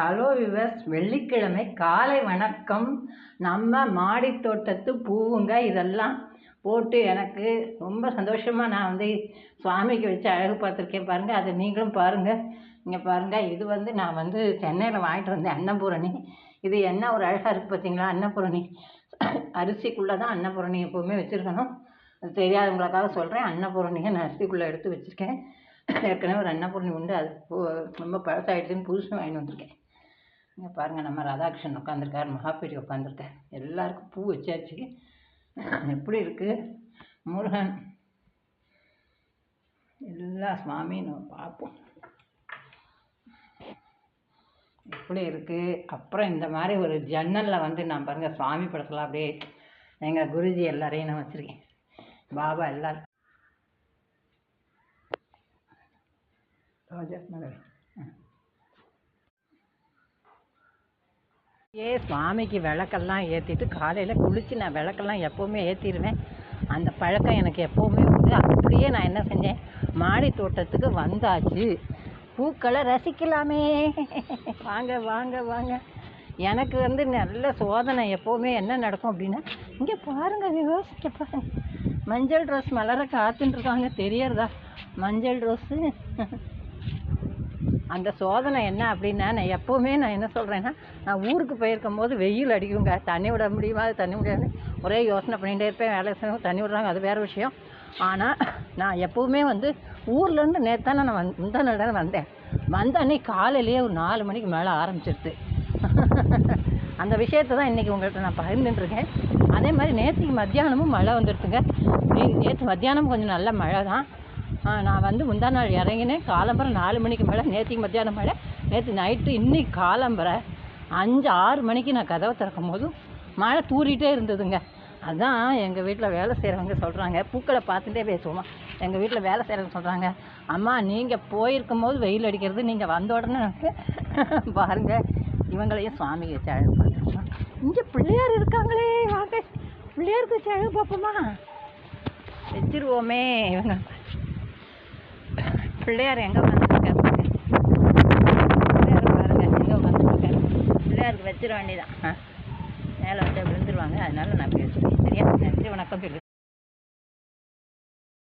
Hello viewers, வெள்ளிக்கிழமை காலை வணக்கம். நம்ம மாடி தோட்டத்து பூவுங்க இதெல்லாம் போட்டு எனக்கு ரொம்ப சந்தோஷமாக நான் சுவாமிக்கு வச்சு அழகு பார்த்துருக்கேன். பாருங்கள், அதை நீங்களும் பாருங்கள். இங்கே பாருங்கள், இது நான் சென்னையில் வாங்கிட்டு வந்தேன் அன்னபூரணி. இது என்ன ஒரு அழகாக இருக்குது பார்த்தீங்களா? அன்னபூரணி அரிசிக்குள்ளே தான் அன்னபூரணி எப்போவுமே வச்சுருக்கணும். அது தெரியாதவங்களுக்காக சொல்கிறேன். அன்னபூரணியை நான் அரிசிக்குள்ளே எடுத்து வச்சுருக்கேன். ஏற்கனவே ஒரு அன்னபூரணி உண்டு, அது ரொம்ப பழசாயிடுச்சுன்னு புதுசு வாங்கிட்டு வந்திருக்கேன். இங்கே பாருங்கள், நம்ம ராதாகிருஷ்ணன் உட்காந்துருக்கார், மகாபெரி உட்காந்துருக்கார். எல்லாருக்கும் பூ வச்சாச்சு. எப்படி இருக்குது முருகன் எல்லா சுவாமின்னு பார்ப்போம் எப்படி இருக்குது. அப்புறம் இந்த மாதிரி ஒரு ஜன்னலில் நான் பாருங்கள் சுவாமி படத்தில் அப்படியே எங்கள் குருஜி எல்லாரையும் நான் வச்சுருக்கேன். பாபா எல்லாரும் ரோஜா மலர் சுவாமிக்கு விளக்கெல்லாம் ஏற்றிட்டு காலையில் குளித்து நான் விளக்கெல்லாம் எப்போவுமே ஏற்றிடுவேன். அந்த பழக்கம் எனக்கு எப்போவுமே உண்டு. அப்படியே நான் என்ன செஞ்சேன், மாடி தோட்டத்துக்கு வந்தாச்சு. பூக்களை ரசிக்கலாமே. வாங்க வாங்க வாங்க. எனக்கு நல்ல சோதனை எப்போவுமே என்ன நடக்கும் அப்படின்னா, இங்கே பாருங்கள் விவசாயிக்க பாருங்க, மஞ்சள் ரோஸ் மலர காத்துட்டுருக்காங்க, தெரியறதா? மஞ்சள் ரோஸு. அந்த சோதனை என்ன அப்படின்னா, நான் எப்போவுமே என்ன சொல்கிறேன்னா, நான் ஊருக்கு போயிருக்கும் போது வெயில் அடிக்குங்க, தண்ணி விட முடியுமா, அது தண்ணி முடியாது, ஒரே யோசனை பண்ணிகிட்டே இருப்பேன். வேலை செய்யணும், தண்ணி விடுறாங்க, அது வேறு விஷயம். ஆனால் நான் எப்போவுமே ஊர்லேருந்து நேற்று தானே நான் முந்தா நாள் தானே வந்த அன்னைக்கு காலையிலேயே ஒரு 4 மணிக்கு மேலே ஆரம்பிச்சிருது. அந்த விஷயத்தை தான் இன்றைக்கி உங்கள்கிட்ட நான் பகிர்ந்துட்டுருக்கேன். அதே மாதிரி நேற்றுக்கு மத்தியானமும் மழை வந்துடுதுங்க. நேற்று மத்தியானம் கொஞ்சம் நல்ல மழை தான். நான் முந்தா நாள் இறங்கினேன் காலம்பரை 4 மணிக்கு மேலே. நேற்றுக்கு மத்தியானம் மழை, நேற்று நைட்டு, இன்னைக்கு காலம்பரை 5-6 மணிக்கு நான் கதவை திறக்கும் போதும் மழை தூரிகிட்டே இருந்ததுங்க. அதுதான் எங்கள் வீட்டில் வேலை செய்கிறவங்க சொல்கிறாங்க, பூக்களை பார்த்துட்டே பேசுவோமா, எங்கள் வீட்டில் வேலை செய்கிறவங்க சொல்கிறாங்க, அம்மா நீங்கள் போயிருக்கும் போது வெயில் அடிக்கிறது, நீங்கள் வந்த உடனே பாருங்கள் இவங்களையும் சுவாமிக்கு வச்சு அழகு பார்த்துருக்கோம். இங்கே பிள்ளையார் இருக்காங்களே, வாங்க பிள்ளையாருக்கு வச்சு அழகு பார்ப்போமா, வச்சிருவோமே. இவங்க பிள்ளையார் எங்கே வந்துருக்காரு, பிள்ளையார் பாருங்க எங்கே வந்துருக்காரு. பிள்ளையாருக்கு வச்சிட வேண்டியதான். மேலே வச்சா விழுந்துருவாங்க, அதனால நான் அப்படி வச்சுருக்கேன். சரியா? நன்றி, வணக்கம்.